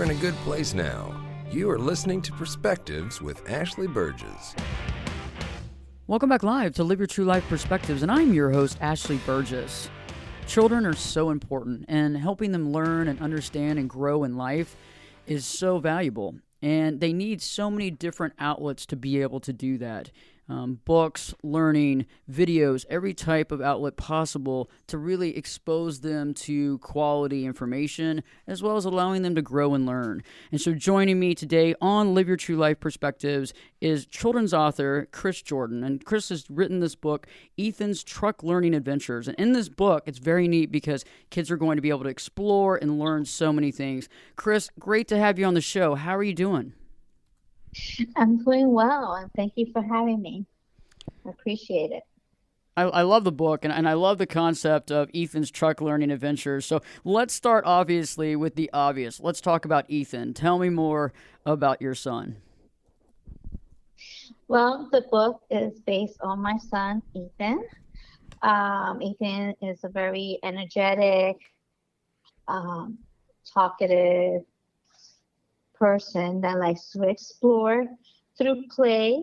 you're in a good place now. You are listening to Perspectives with Ashley Burgess. Welcome back live to Live Your True Life Perspectives, and I'm your host, Ashley Burgess. Children are so important, and helping them learn and understand and grow in life is so valuable. And they need so many different outlets to be able to do that. Books, learning, videos, every type of outlet possible to really expose them to quality information, as well as allowing them to grow and learn. And so joining me today on Live Your True Life Perspectives is children's author Chris Jordan. And Chris has written this book, Ethan's Truck Learning Adventures. And in this book, it's very neat because kids are going to be able to explore and learn so many things. Chris, great to have you on the show. How are you doing? I'm doing well, and thank you for having me. I appreciate it. I love the book, and I love the concept of Ethan's Truck Learning Adventures. So let's start, obviously, with the obvious. Let's talk about Ethan. Tell me more about your son. Well, the book is based on my son, Ethan. Ethan is a very energetic, talkative person that likes to explore through play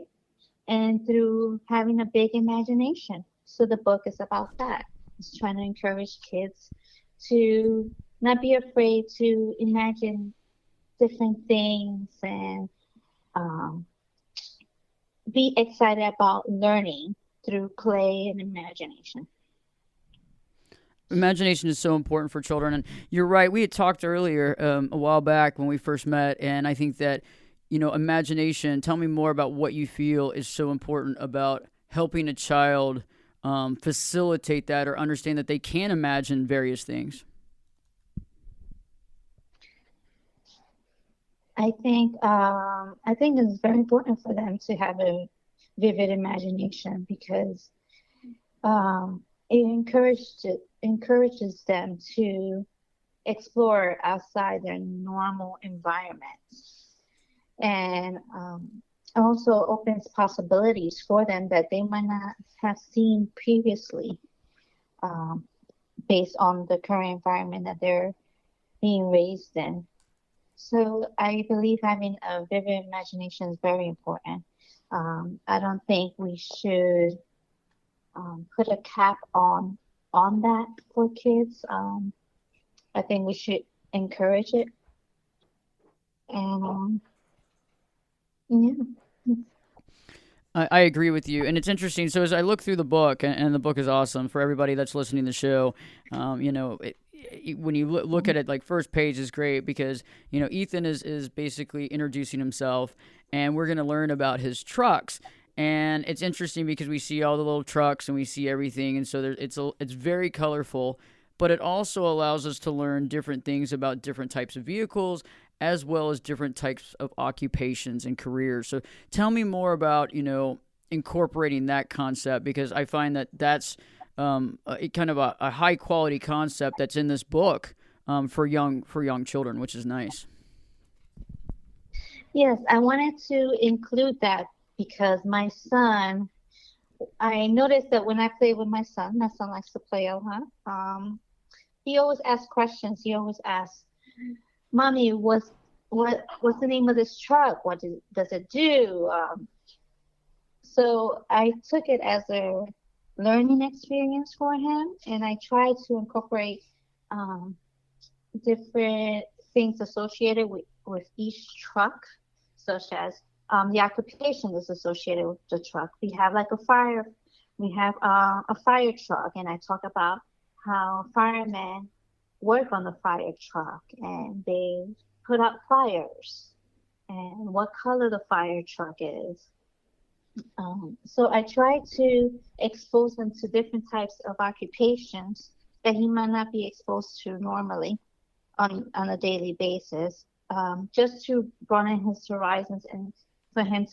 and through having a big imagination. So the book is about that. It's trying to encourage kids to not be afraid to imagine different things and be excited about learning through play and imagination. Imagination is so important for children, and you're right. We had talked earlier a while back when we first met, and I think that, imagination, tell me more about what you feel is so important about helping a child facilitate that or understand that they can imagine various things. I think it's very important for them to have a vivid imagination because it encourages them to explore outside their normal environments, and also opens possibilities for them that they might not have seen previously, based on the current environment that they're being raised in. So I believe having a vivid imagination is very important. I don't think we should put a cap on that for kids. I think we should encourage it. And yeah. I agree with you, and it's interesting. So as I look through the book, and the book is awesome for everybody that's listening to the show, when you look at it, like first page is great because, Ethan is basically introducing himself, and we're going to learn about his trucks. And it's interesting because we see all the little trucks and we see everything, and so it's very colorful, but it also allows us to learn different things about different types of vehicles as well as different types of occupations and careers. So tell me more about, incorporating that concept, because I find that that's kind of a high quality concept that's in this book for young children, which is nice. Yes, I wanted to include that because my son, I noticed that when I play with my son likes to play a lot. He always asks questions. He always asks, "Mommy, what's the name of this truck? What does it do?" So I took it as a learning experience for him, and I tried to incorporate different things associated with each truck, such as the occupation that's associated with the truck. We have a fire truck, and I talk about how firemen work on the fire truck, and they put out fires, and what color the fire truck is. So I try to expose them to different types of occupations that he might not be exposed to normally on a daily basis, just to broaden his horizons and for him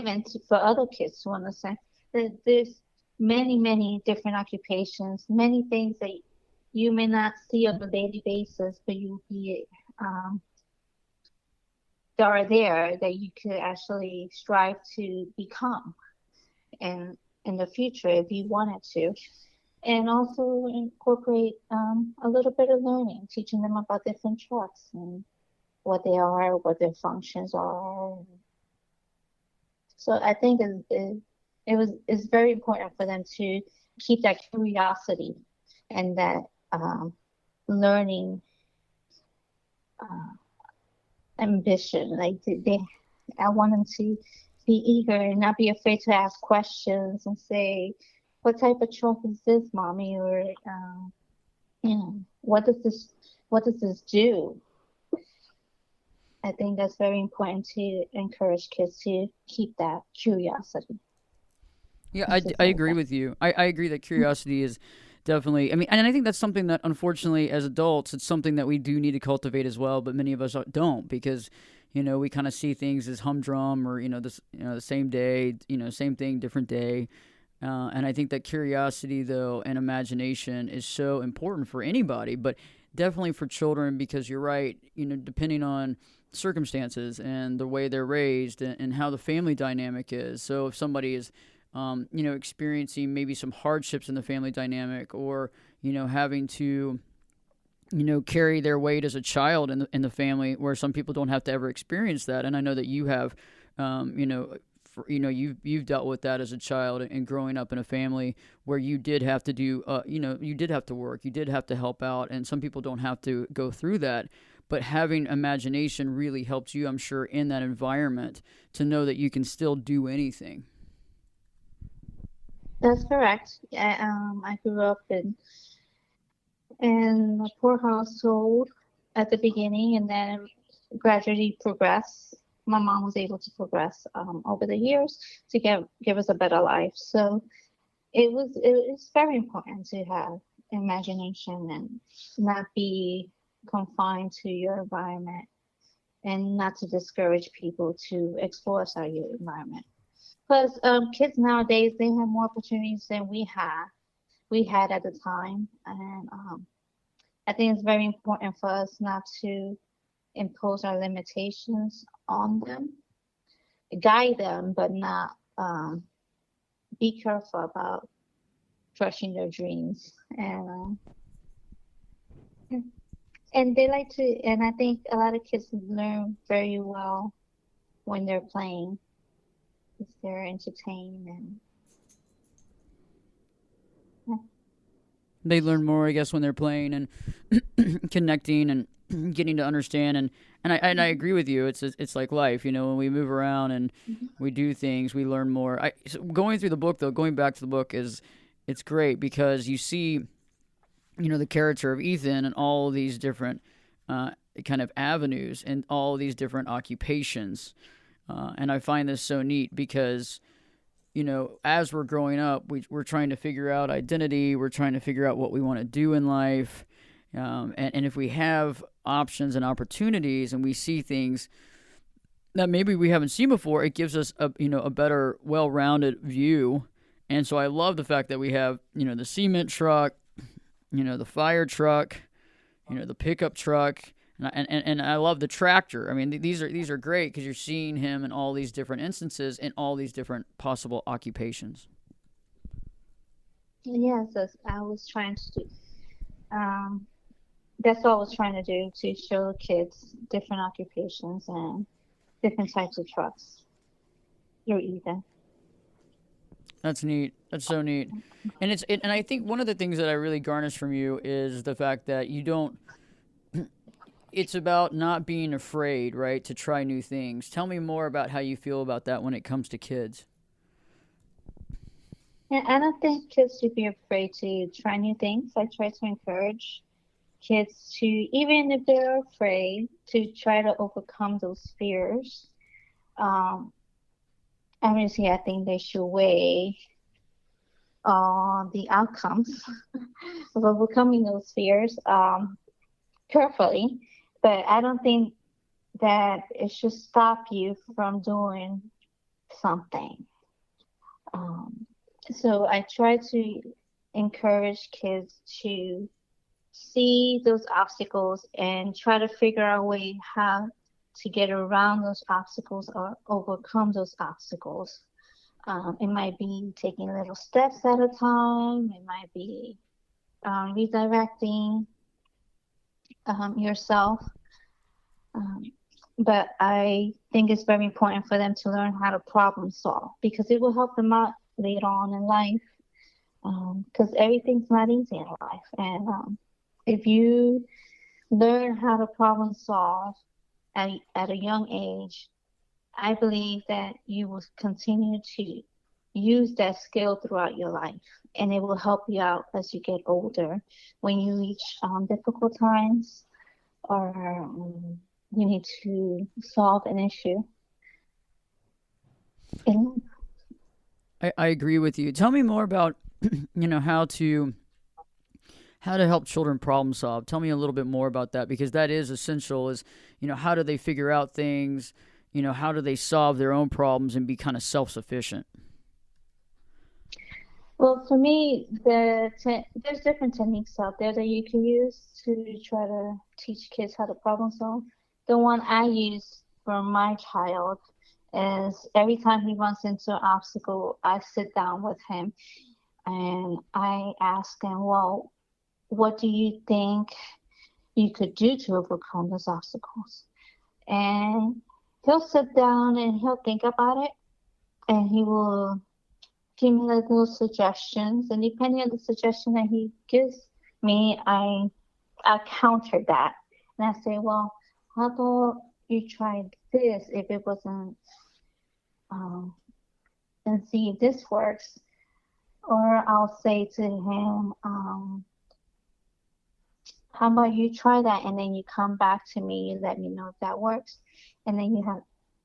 and for other kids to understand that there's many, many different occupations, many things that you may not see on a daily basis, but that are there that you could actually strive to become in the future if you wanted to. and also incorporate a little bit of learning, teaching them about different trucks and what they are, what their functions are. So I think it's very important for them to keep that curiosity and that learning uh, ambition. Like I want them to be eager and not be afraid to ask questions and say, "What type of truck is this, mommy?" Or what does this do? I think that's very important to encourage kids to keep that curiosity Yeah, and I things like agree that. with you. I agree that curiosity is definitely, I mean, and I think that's something that unfortunately as adults, it's something that we do need to cultivate as well, but many of us don't because, we kind of see things as humdrum or, the same day, same thing, different day. And I think that curiosity, though, and imagination is so important for anybody, but definitely for children because you're right, depending on circumstances and the way they're raised and how the family dynamic is. So if somebody is, experiencing maybe some hardships in the family dynamic or, having to, carry their weight as a child in the family where some people don't have to ever experience that. And I know that you have, you've dealt with that as a child and growing up in a family where you did have to do you did have to work, you did have to help out, and some people don't have to go through that, but having imagination really helped you, I'm sure, in that environment to know that you can still do anything. That's correct. I grew up in a poor household at the beginning, and then gradually progressed. My mom was able to progress over the years to give us a better life. So it's very important to have imagination and not be confined to your environment and not to discourage people to explore outside your environment. Because kids nowadays they have more opportunities than we had at the time, and I think it's very important for us not to impose our limitations on them, guide them, but not be careful about crushing their dreams. And they like to, and I think a lot of kids learn very well when they're playing, if they're entertained and yeah. They learn more, I guess, when they're playing and connecting and getting to understand. And I Mhm, agree with you. It's like life, when we move around and mhm. we do things, we learn more. Going through the book though, going back to the book is it's great because you see, the character of Ethan and all these different uh, kind of avenues and all these different occupations. And I find this so neat because as we're growing up, we're trying to figure out identity. We're trying to figure out what we want to do in life. And if we have options and opportunities and we see things that maybe we haven't seen before, it gives us a better, well-rounded view. And so I love the fact that we have, the cement truck, the fire truck, the pickup truck, and I love the tractor. I mean, these are great because you're seeing him in all these different instances in all these different possible occupations. Yes, I was trying to do. Um, that's what I was trying to do to show kids different occupations and different types of trucks through Ethan. That's neat. That's so neat. And I think one of the things that I really garnish from you is the fact that you don't. It's about not being afraid, right, to try new things. Tell me more about how you feel about that when it comes to kids. And I don't think kids should be afraid to try new things. I try to encourage kids to, even if they're afraid, to try to overcome those fears. Um, Obviously, I think they should weigh the outcomes of overcoming those fears carefully. But I don't think that it should stop you from doing something. Um, so I try to encourage kids to see those obstacles and try to figure out a way how to get around those obstacles or overcome those obstacles. It might be taking little steps at a time. It might be redirecting yourself. Um, but I think it's very important for them to learn how to problem solve because it will help them out later on in life. Because everything's not easy in life. And if you learn how to problem solve at a young age, I believe that you will continue to use that skill throughout your life. And it will help you out as you get older when you reach difficult times or you need to solve an issue. And I agree with you. Tell me more about how to help children problem solve. Tell me a little bit more about that because that is essential. Is how do they figure out things? How do they solve their own problems and be kind of self-sufficient? well, for me, there's different techniques out there that you can use to try to teach kids how to problem solve. The one I use for my child is every time he runs into an obstacle, I sit down with him and I ask him, well, what do you think you could do to overcome those obstacles? And he'll sit down and he'll think about it and he will give me like little suggestions. And depending on the suggestion that he gives me, I counter that. And I say, well, how about you try this if it wasn't, and see if this works? Or I'll say to him, how about you try that and then you come back to me, you let me know if that works. And then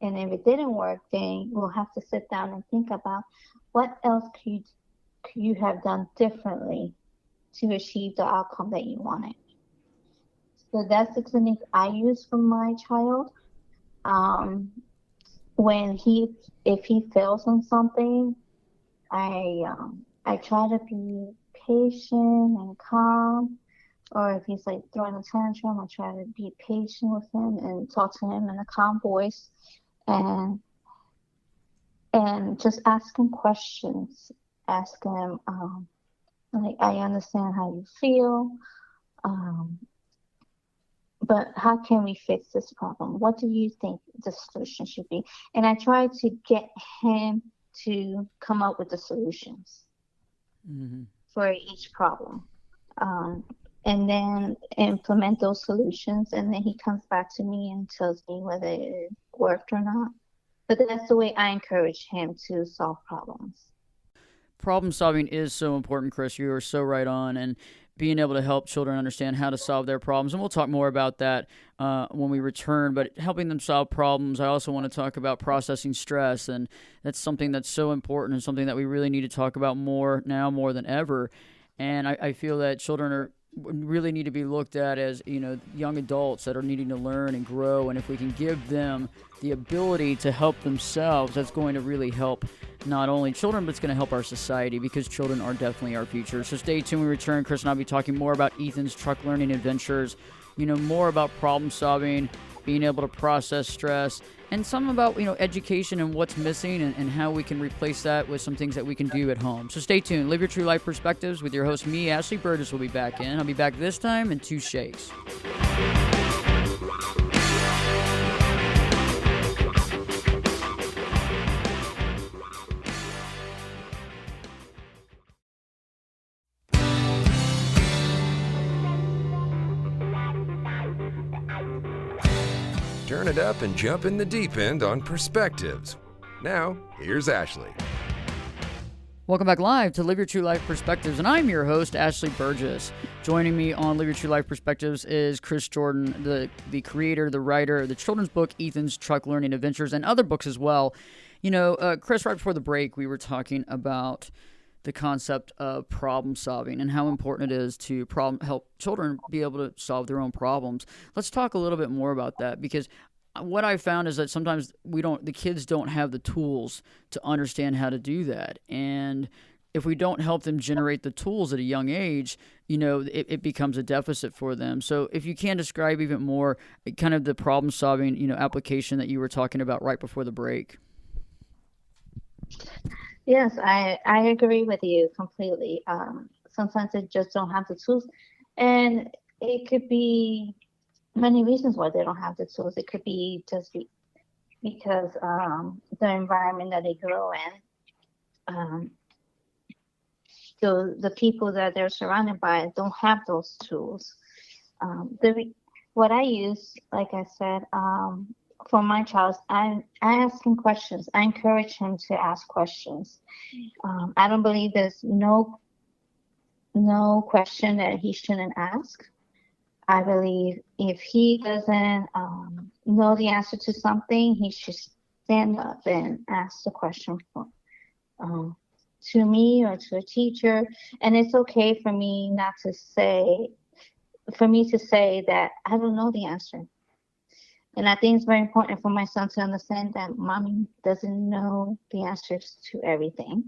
and if it didn't work, then we'll have to sit down and think about what else could you have done differently to achieve the outcome that you wanted. So that's the technique I use for my child. Um, if he fails on something, I try to be patient and calm. Or if he's like throwing a tantrum, I try to be patient with him and talk to him in a calm voice, and just ask him questions. Ask him like, I understand how you feel, um, but how can we fix this problem? What do you think the solution should be? And I try to get him to come up with the solutions for each problem. And then implement those solutions, and then he comes back to me and tells me whether it worked or not. But that's the way I encourage him to solve problems. Problem solving is so important, Chris. You are so right on, and being able to help children understand how to solve their problems. And we'll talk more about that when we return, but helping them solve problems. I also want to talk about processing stress, and that's something that's so important and something that we really need to talk about more now more than ever. And I feel that children really need to be looked at as young adults that are needing to learn and grow, and if we can give them the ability to help themselves, that's going to really help not only children, but it's going to help our society because children are definitely our future. So stay tuned. When we return, Chris and I'll be talking more about Ethan's truck learning adventures, more about problem solving, being able to process stress, and some about education and what's missing and how we can replace that with some things that we can do at home. So stay tuned. Live your true life perspectives with your host, me, Ashley Burgess, will be back in. I'll be back this time in 2 shakes. Turn it up and jump in the deep end on Perspectives. Now, here's Ashley. Welcome back live to Live Your True Life Perspectives, and I'm your host, Ashley Burgess. Joining me on Live Your True Life Perspectives is Chris Jordan, the creator, the writer of the children's book, Ethan's Truck Learning Adventures, and other books as well. Chris, right before the break, we were talking about the concept of problem solving and how important it is to help children be able to solve their own problems. Let's talk a little bit more about that, because what I found is that sometimes the kids don't have the tools to understand how to do that. And if we don't help them generate the tools at a young age, it becomes a deficit for them. So if you can describe even more kind of the problem solving, application that you were talking about right before the break. Yes, I agree with you completely. Sometimes they just don't have the tools, and it could be many reasons why they don't have the tools. It could be just because the environment that they grow in, um, the people that they're surrounded by don't have those tools. What I use, like I said, for my child, I ask him questions. I encourage him to ask questions. I don't believe there's no question that he shouldn't ask. I believe if he doesn't know the answer to something, he should stand up and ask the question um, to me or to a teacher. And it's okay for me not to say, for me to say that I don't know the answer. And I think it's very important for my son to understand that mommy doesn't know the answers to everything.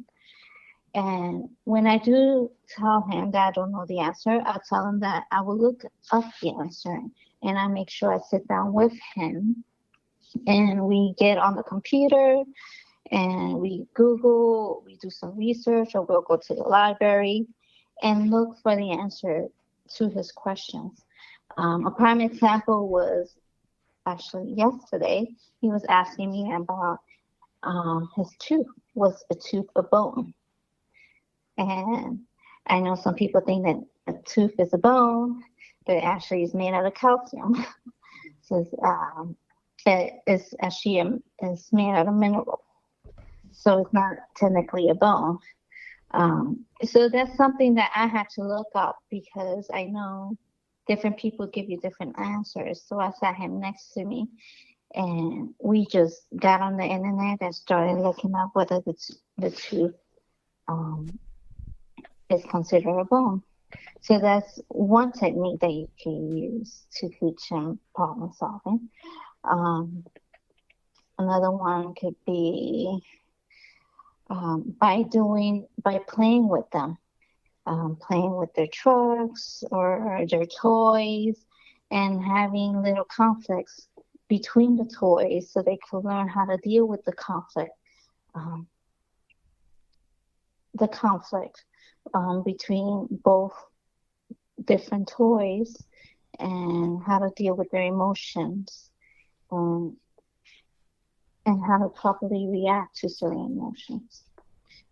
And when I do tell him that I don't know the answer, I'll tell him that I will look up the answer. And I make sure I sit down with him and we get on the computer and we Google, we do some research, or we'll go to the library and look for the answer to his questions. A prime example was actually yesterday. He was asking me about his tooth. Was a tooth a bone? And I know some people think that a tooth is a bone, but it actually is made out of calcium. So it's actually it's made out of mineral. So it's not technically a bone. So that's something that I had to look up because I know different people give you different answers. So I sat him next to me and we just got on the internet and started looking up whether the tooth is considered a bone. So that's one technique that you can use to teach him problem solving. Another one could be by playing with them, playing with their trucks or their toys, and having little conflicts between the toys so they can learn how to deal with the conflict. Between both different toys and how to deal with their emotions and how to properly react to certain emotions.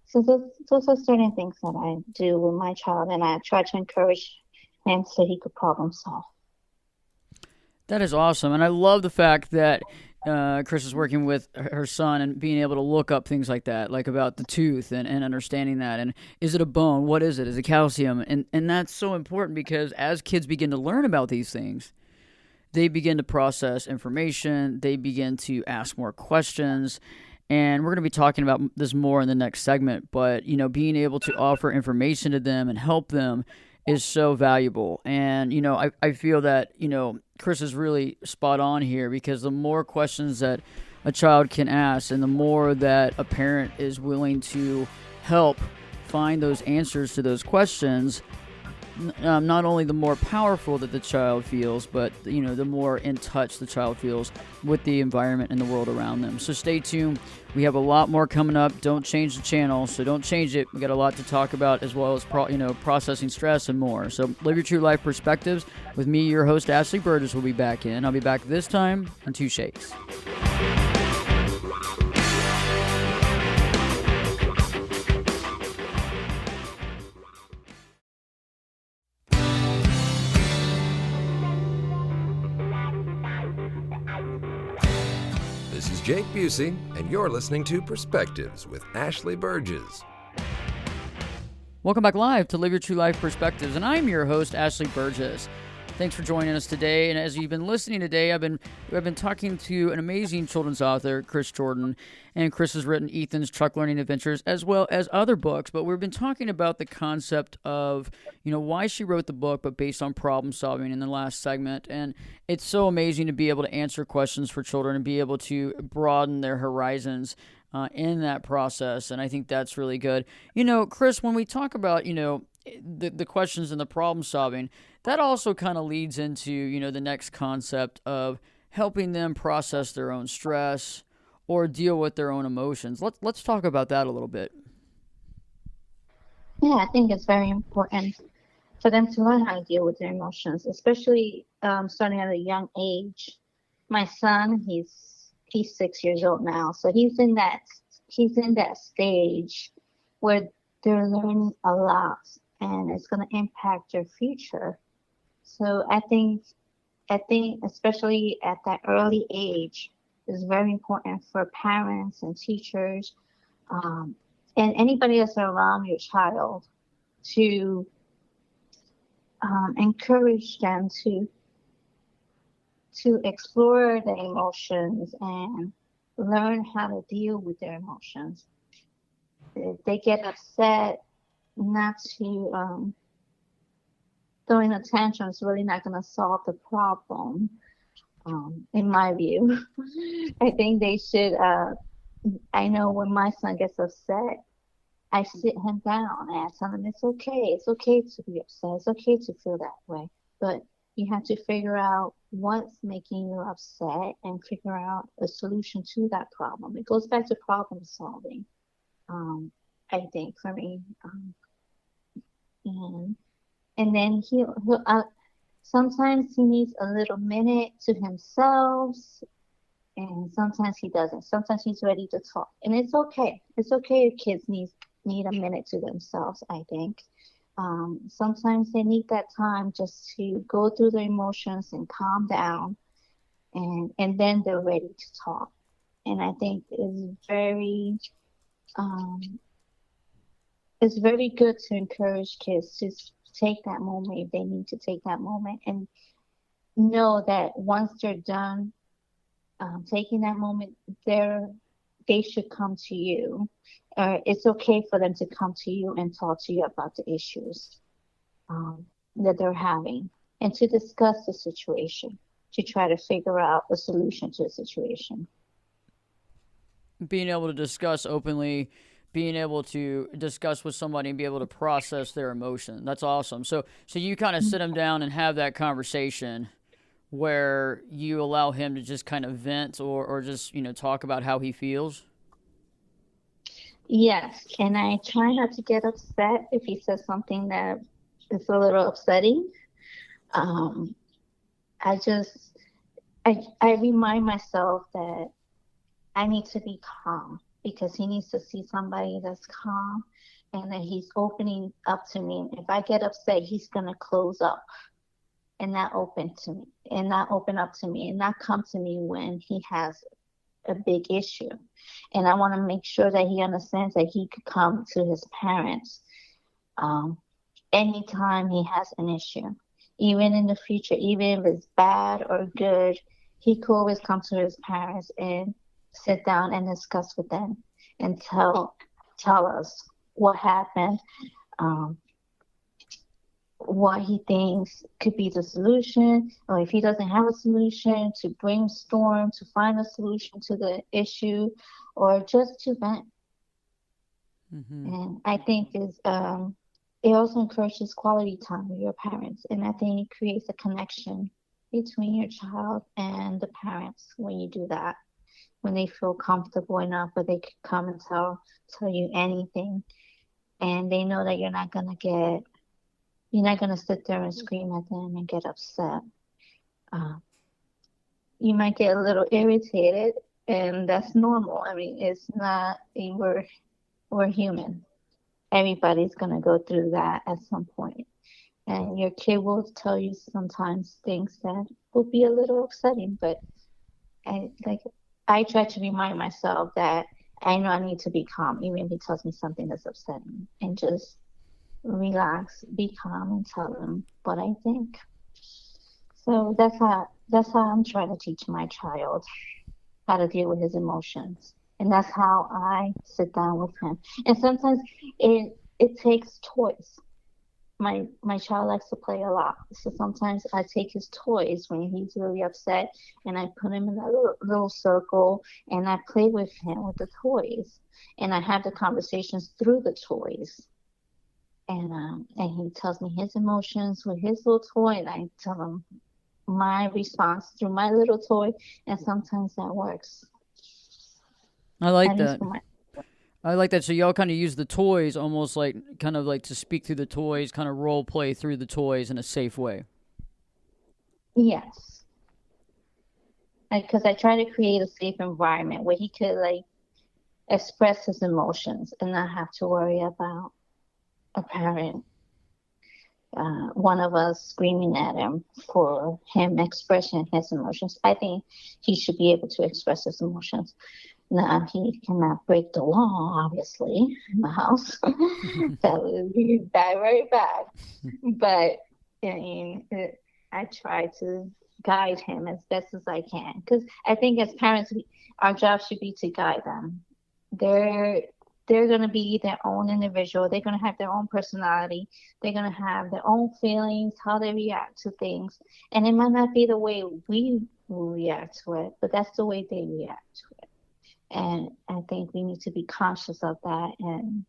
So those are certain things that I do with my child, and I try to encourage him so he could problem solve. That is awesome. And I love the fact that Chris is working with her son and being able to look up things like that, like about the tooth and understanding that. And is it a bone? What is it? Is it calcium? And that's so important because as kids begin to learn about these things, they begin to process information. They begin to ask more questions. And we're going to be talking about this more in the next segment. But, being able to offer information to them and help them is so valuable. And, I feel that, Chris is really spot on here because the more questions that a child can ask and the more that a parent is willing to help find those answers to those questions, not only the more powerful that the child feels, but, the more in touch the child feels with the environment and the world around them. So stay tuned. We have a lot more coming up. Don't change the channel, so don't change it. We got a lot to talk about as well as processing stress and more. So Live Your True Life Perspectives with me, your host, Ashley Burgess, will be back in. I'll be back this time in 2 shakes. This is Jake Busey, and you're listening to Perspectives with Ashley Burgess. Welcome back live to Live Your True Life Perspectives, and I'm your host, Ashley Burgess. Thanks for joining us today. And as you've been listening today, I've been talking to an amazing children's author, Chris Jordan, and Chris has written Ethan's Truck Learning Adventures as well as other books. But we've been talking about the concept of, why she wrote the book, but based on problem solving in the last segment. And it's so amazing to be able to answer questions for children and be able to broaden their horizons in that process. And I think that's really good. Chris, when we talk about, the questions and the problem solving, that also kind of leads into, the next concept of helping them process their own stress or deal with their own emotions. Let's talk about that a little bit. Yeah, I think it's very important for them to learn how to deal with their emotions, especially starting at a young age. My son, he's 6 years old now, so he's in that stage where they're learning a lot, and it's going to impact their future. So I think especially at that early age, is very important for parents and teachers, um, and anybody that's around your child to encourage them to explore their emotions and learn how to deal with their emotions. If they get upset, not to throwing a tantrum is really not going to solve the problem. In my view, I think they should. I know when my son gets upset, I sit him down and I tell him it's okay. It's okay to be upset. It's okay to feel that way. But you have to figure out what's making you upset and figure out a solution to that problem. It goes back to problem solving. Um, I think for me, and and then he'll sometimes he needs a little minute to himself, and sometimes he doesn't. Sometimes he's ready to talk, and it's okay. It's okay if kids need a minute to themselves. I think sometimes they need that time just to go through their emotions and calm down, and then they're ready to talk. And I think um, it's very good to encourage kids to take that moment if they need to take that moment, and know that once they're done taking that moment, they should come to you. It's okay for them to come to you and talk to you about the issues um, that they're having, and to discuss the situation, to try to figure out a solution to the situation. Being able to discuss openly, being able to discuss with somebody and be able to process their emotion. That's awesome. So you kind of sit them down and have that conversation where you allow him to just kind of vent or just, talk about how he feels. Yes, and I try not to get upset if he says something that is a little upsetting. Um, I just I remind myself that I need to be calm because he needs to see somebody that's calm and that he's opening up to me. If I get upset, he's gonna close up and not open to me and not open up to me and not come to me when he has a big issue. And I want to make sure that he understands that he could come to his parents um, anytime he has an issue, even in the future, even if it's bad or good, he could always come to his parents and sit down and discuss with them and tell us what happened, um, what he thinks could be the solution, or if he doesn't have a solution, to brainstorm to find a solution to the issue, or just to vent. Mm-hmm. And I think is it also encourages quality time with your parents, and I think it creates a connection between your child and the parents when you do that. When they feel comfortable enough, where they could come and tell you anything, and they know that you're not gonna sit there and scream at them and get upset. Uh, you might get a little irritated, and that's normal. I mean, it's not we're human. Everybody's gonna go through that at some point. And your kid will tell you sometimes things that will be a little upsetting, but like I try to remind myself that I know I need to be calm, even if he tells me something that's upsetting, and just relax, be calm, and tell him what I think. So that's how I'm trying to teach my child how to deal with his emotions, and that's how I sit down with him. And sometimes it takes toys. My child likes to play a lot, so sometimes I take his toys when he's really upset, and I put him in a little circle, and I play with him with the toys, and I have the conversations through the toys. And he tells me his emotions with his little toy, and I tell him my response through my little toy, and sometimes that works. I like At least that. for my I like that. So y'all kind of use the toys almost like kind of like to speak through the toys, kind of role play through the toys in a safe way. Yes, because I try to create a safe environment where he could like express his emotions and not have to worry about a parent, one of us screaming at him for him expressing his emotions. I think he should be able to express his emotions. Now, he cannot break the law, obviously, in the house. That would be bad, very bad. But I mean, I try to guide him as best as I can. Because I think as parents, our job should be to guide them. They're they're going to be their own individual. They're going to have their own personality. They're going to have their own feelings, how they react to things. And it might not be the way we will react to it, but that's the way they react to it. And I think we need to be conscious of that and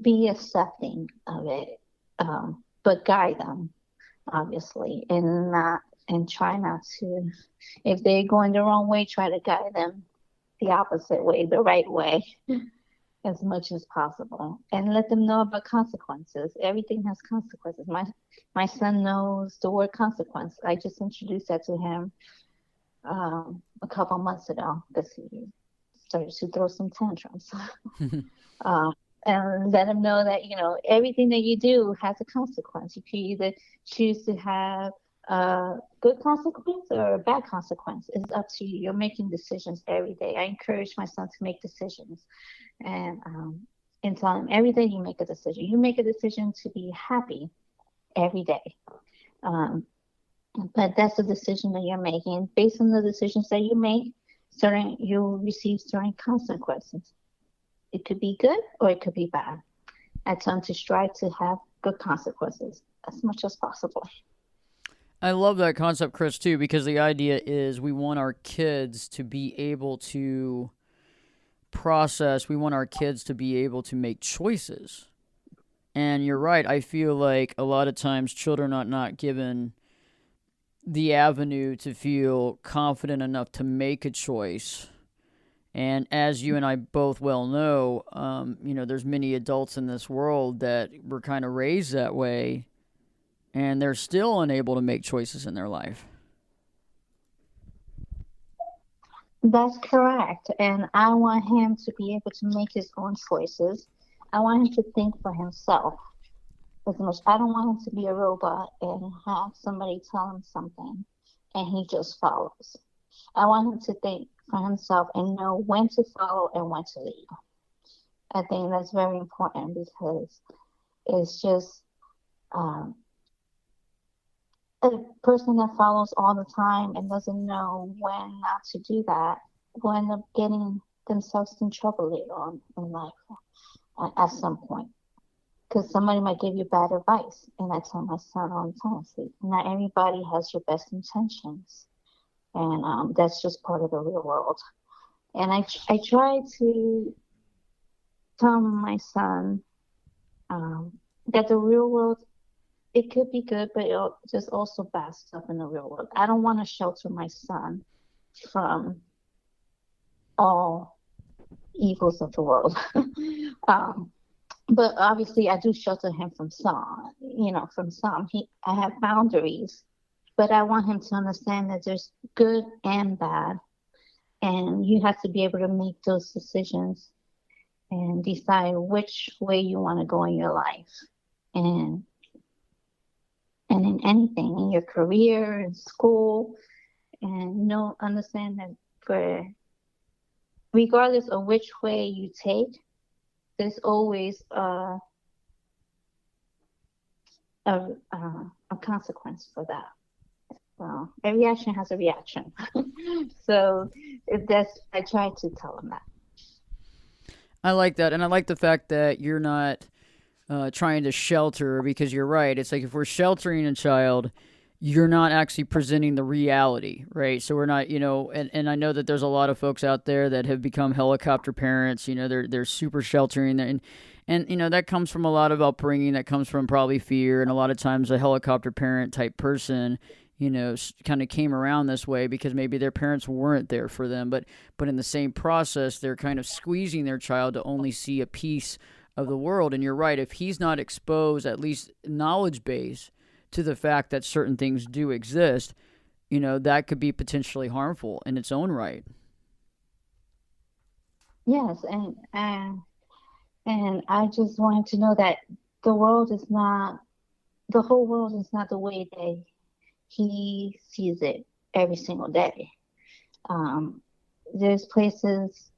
be accepting of it, but guide them, obviously, and try not to, if they're going the wrong way, try to guide them the opposite way, the right way, as much as possible, and let them know about consequences. Everything has consequences. My son knows the word consequence. I just introduced that to him a couple months ago because he started to throw some tantrums. And let him know that, everything that you do has a consequence. You can either choose to have a good consequence or a bad consequence. It's up to you. You're making decisions every day. I encourage my son to make decisions and tell him every day you make a decision. You make a decision to be happy every day. But that's the decision that you're making. Based on the decisions that you make, you'll receive certain consequences. It could be good or it could be bad. I tell them to strive to have good consequences as much as possible. I love that concept, Chris, too, because the idea is we want our kids to be able to process, we want our kids to be able to make choices. And you're right. I feel like a lot of times children are not given the avenue to feel confident enough to make a choice. And as you and I both well know, there's many adults in this world that were kind of raised that way, and they're still unable to make choices in their life. That's correct. And I want him to be able to make his own choices. I want him to think for himself as much. I don't want him to be a robot and have somebody tell him something and he just follows. I want him to think for himself and know when to follow and when to leave. I think that's very important because it's just a person that follows all the time and doesn't know when not to do that will end up getting themselves in trouble later on in life at some point. Because somebody might give you bad advice. And I tell my son all the time, see, not everybody has your best intentions. And that's just part of the real world. And I try to tell my son that the real world, it could be good, but there's also bad stuff in the real world. I don't want to shelter my son from all evils of the world. But obviously I do shelter him from some, I have boundaries. But I want him to understand that there's good and bad. And you have to be able to make those decisions and decide which way you want to go in your life. And in anything, in your career, in school. And understand that regardless of which way you take, there's always a consequence for that. Well, every action has a reaction. So I try to tell them that. I like that. And I like the fact that you're not trying to shelter, because you're right. It's like if we're sheltering a child, you're not actually presenting the reality, right? So we're not, and I know that there's a lot of folks out there that have become helicopter parents, they're super sheltering. And that comes from a lot of upbringing, that comes from probably fear. And a lot of times a helicopter parent type person kind of came around this way because maybe their parents weren't there for them. But in the same process, they're kind of squeezing their child to only see a piece of the world. And you're right, if he's not exposed, at least knowledge base, to the fact that certain things do exist, that could be potentially harmful in its own right. Yes, and I just wanted to know that the whole world is not the way that he sees it every single day. There's places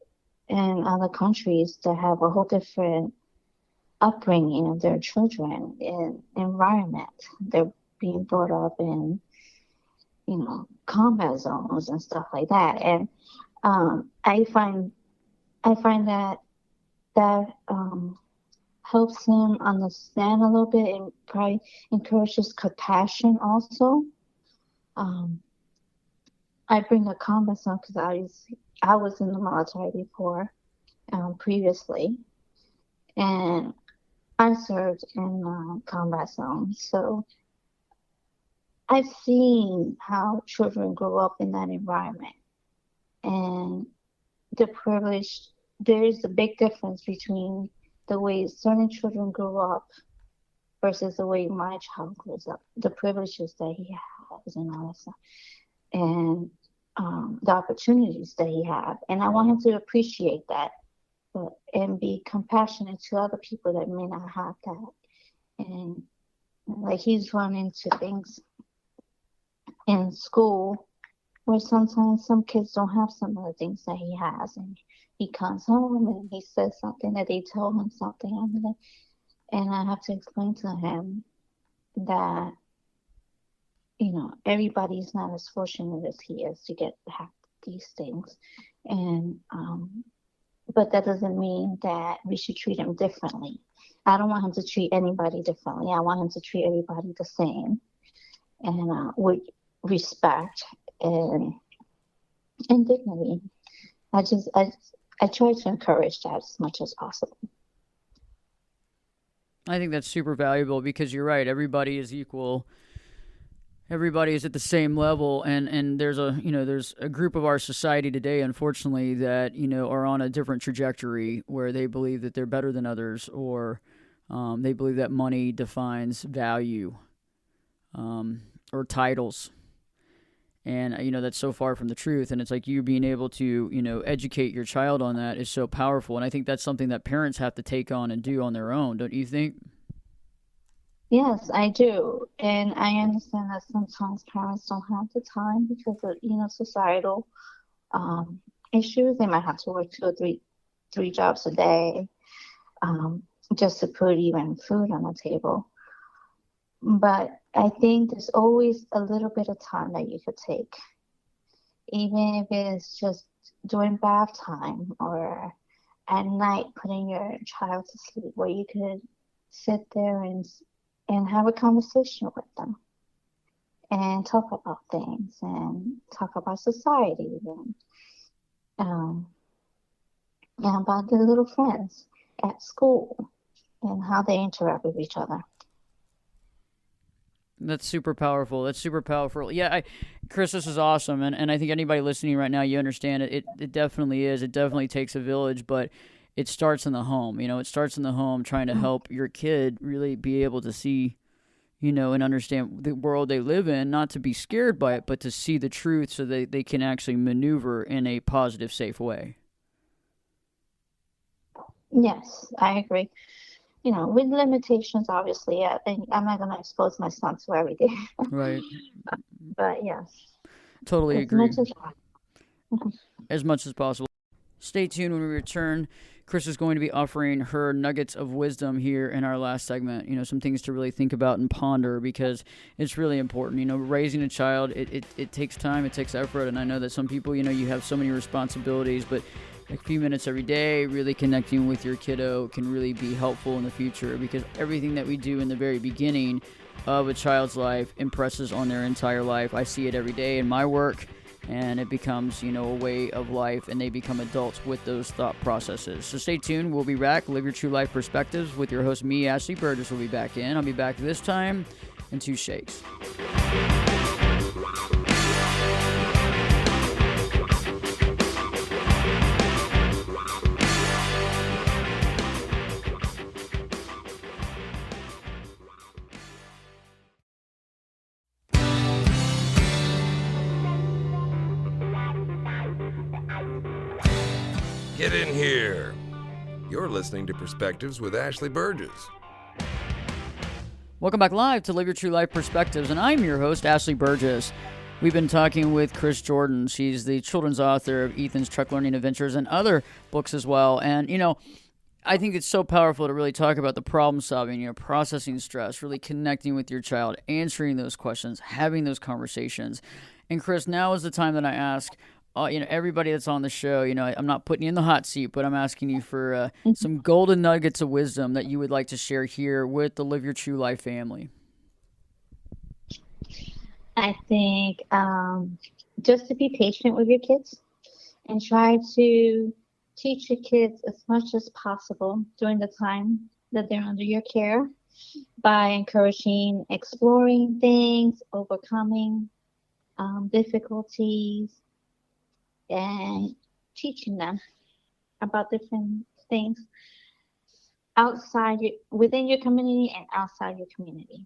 in other countries that have a whole different upbringing of their children and environment. They're being brought up in, combat zones and stuff like that. And I find that helps him understand a little bit and probably encourages compassion also. I bring a combat zone because I was in the military before, previously, and I served in combat zones. So I've seen how children grow up in that environment, and the privilege. There is a big difference between the way certain children grow up versus the way my child grows up. The privileges that he has and all that stuff, and the opportunities that he has. And I want him to appreciate that, and be compassionate to other people that may not have that. And like he's run into things in school where sometimes some kids don't have some of the things that he has, and he comes home and he says something that they told him something, and I have to explain to him that everybody's not as fortunate as he is to have these things, and but that doesn't mean that we should treat him differently. I don't want him to treat anybody differently. I want him to treat everybody the same, and with respect and dignity. I try to encourage that as much as possible. I think that's super valuable because you're right. Everybody is equal. Everybody is at the same level, and there's a group of our society today, unfortunately, that are on a different trajectory where they believe that they're better than others, or they believe that money defines value, or titles. And, that's so far from the truth. And it's like you being able to, educate your child on that is so powerful. And I think that's something that parents have to take on and do on their own. Don't you think? Yes, I do. And I understand that sometimes parents don't have the time because of, societal issues. They might have to work 2 or 3 jobs a day just to put even food on the table. But I think there's always a little bit of time that you could take, even if it's just during bath time or at night putting your child to sleep, where you could sit there and have a conversation with them and talk about things and talk about society and about their little friends at school and how they interact with each other. That's super powerful. Yeah, Chris, this is awesome. And I think anybody listening right now, you understand it. It definitely is. It definitely takes a village, but it starts in the home. It starts in the home, trying to help your kid really be able to see, and understand the world they live in, not to be scared by it, but to see the truth so they can actually maneuver in a positive, safe way. Yes, I agree. With limitations, obviously. I'm not going to expose my son to everything. Right. But yes. Totally agree. Mm-hmm. As much as possible. Stay tuned when we return. Chris is going to be offering her nuggets of wisdom here in our last segment. Some things to really think about and ponder because it's really important. Raising a child, it takes time, it takes effort. And I know that some people, you have so many responsibilities, but a few minutes every day, really connecting with your kiddo can really be helpful in the future because everything that we do in the very beginning of a child's life impresses on their entire life. I see it every day in my work, and it becomes, a way of life, and they become adults with those thought processes. So stay tuned. We'll be back. Live Your True Life Perspectives with your host, me, Ashley Burgess, will be back in. I'll be back this time in 2 shakes. Get in here. You're listening to Perspectives with Ashley Burgess. Welcome back live to Live Your True Life Perspectives, and I'm your host, Ashley Burgess. We've been talking with Chris Jordan. She's the children's author of Ethan's Truck Learning Adventures and other books as well. And, I think it's so powerful to really talk about the problem solving, processing stress, really connecting with your child, answering those questions, having those conversations. And Chris, now is the time that I ask, everybody that's on the show, I'm not putting you in the hot seat, but I'm asking you for some golden nuggets of wisdom that you would like to share here with the Live Your True Life family. I think just to be patient with your kids and try to teach your kids as much as possible during the time that they're under your care by encouraging exploring things, overcoming difficulties, and teaching them about different things within your community and outside your community.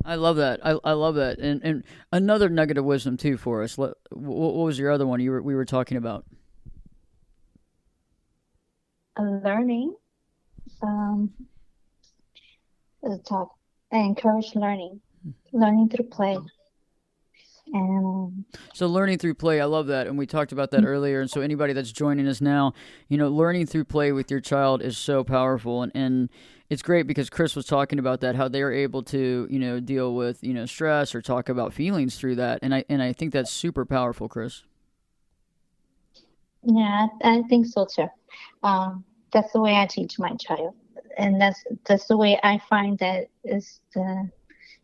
I love that. I love that. And another nugget of wisdom too for us. What was your other one we were talking about? Learning. I encourage learning through play. And so learning through play, I love that. And we talked about that earlier. And so anybody that's joining us now, learning through play with your child is so powerful. And it's great because Chris was talking about that, how they're able to, deal with, stress or talk about feelings through that. And I think that's super powerful, Chris. Yeah, I think so too. That's the way I teach my child. And that's the way I find that is the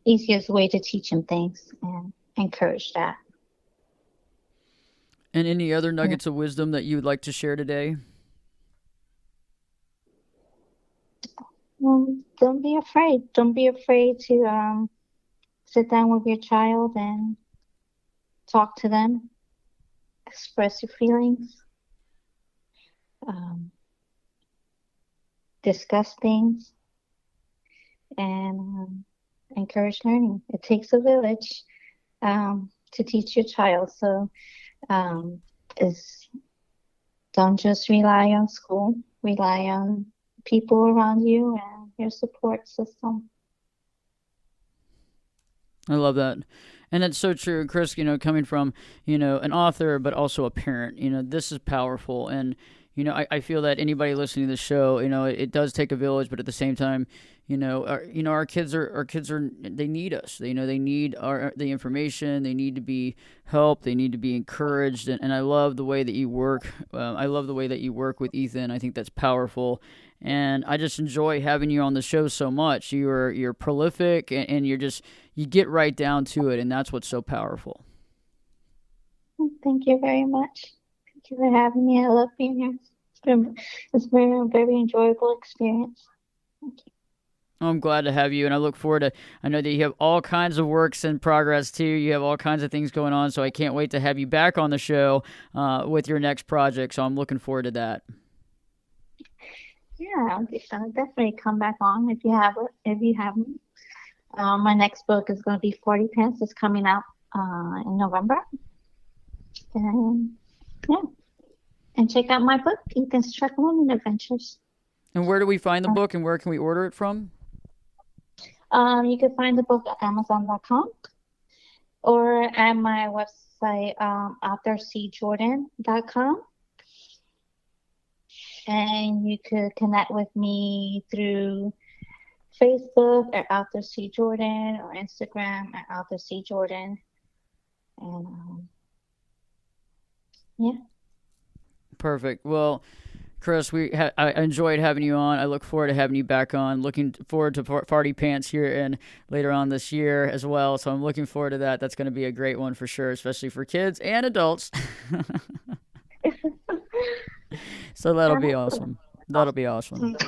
easiest way to teach him things and encourage that. And any other nuggets of wisdom that you would like to share today? Well, don't be afraid. Don't be afraid to sit down with your child and talk to them, express your feelings, discuss things, and encourage learning. It takes a village to teach your child. So don't just rely on school, rely on people around you and your support system. I love that. And that's so true, Chris, coming from, an author, but also a parent, this is powerful. And, I feel that anybody listening to the show, it does take a village, but at the same time, our kids they need us. They need the information. They need to be helped. They need to be encouraged. And I love the way that you work. I love the way that you work with Ethan. I think that's powerful. And I just enjoy having you on the show so much. You're prolific and you get right down to it. And that's what's so powerful. Thank you very much. Thank you for having me. I love being here. It's been a very enjoyable experience. Thank you. I'm glad to have you, and I look forward to, I know that you have all kinds of works in progress too. You have all kinds of things going on, so I can't wait to have you back on the show with your next project, so I'm looking forward to that. Yeah, I'll definitely come back on if you haven't. My next book is going to be 40 Pants. It's coming out in November. And yeah. And check out my book, Ethan's Truck Learning Adventures. And where do we find the book and where can we order it from? You can find the book at Amazon.com or at my website, authorcjordan.com. And you could connect with me through Facebook at Author C. Jordan or Instagram at Author C. Jordan. And yeah. Perfect. Well, Chris, I enjoyed having you on. I look forward to having you back on. Looking forward to 40 Pants here and later on this year as well. So I'm looking forward to that. That's going to be a great one for sure, especially for kids and adults. So that'll be awesome. That'll be awesome.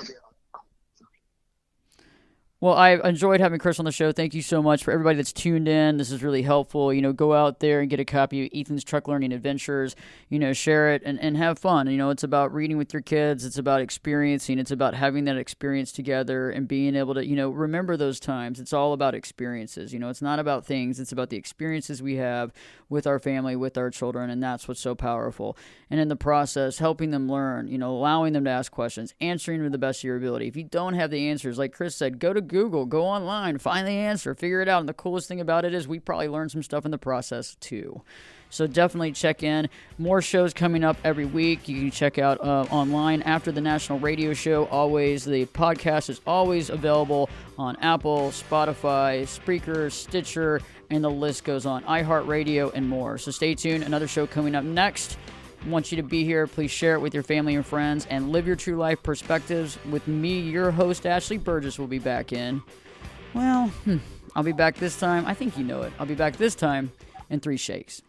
Well, I enjoyed having Chris on the show. Thank you so much for everybody that's tuned in. This is really helpful. Go out there and get a copy of Ethan's Truck Learning Adventures. Share it and have fun. It's about reading with your kids. It's about experiencing. It's about having that experience together and being able to, remember those times. It's all about experiences. It's not about things. It's about the experiences we have with our family, with our children, and that's what's so powerful. And in the process, helping them learn, allowing them to ask questions, answering them to the best of your ability. If you don't have the answers, like Chris said, go to Google, go online, find the answer, figure it out. And the coolest thing about it is we probably learned some stuff in the process too. So definitely check in. More shows coming up every week. You can check out online after the national radio show. Always, the podcast is always available on Apple, Spotify, Spreaker, Stitcher, and the list goes on. iHeartRadio and more. So stay tuned. Another show coming up next. I want you to be here. Please share it with your family and friends and live your true life perspectives. With me, your host, Ashley Burgess, will be back in. Well, I'll be back this time. I think you know it. I'll be back this time in 3 shakes.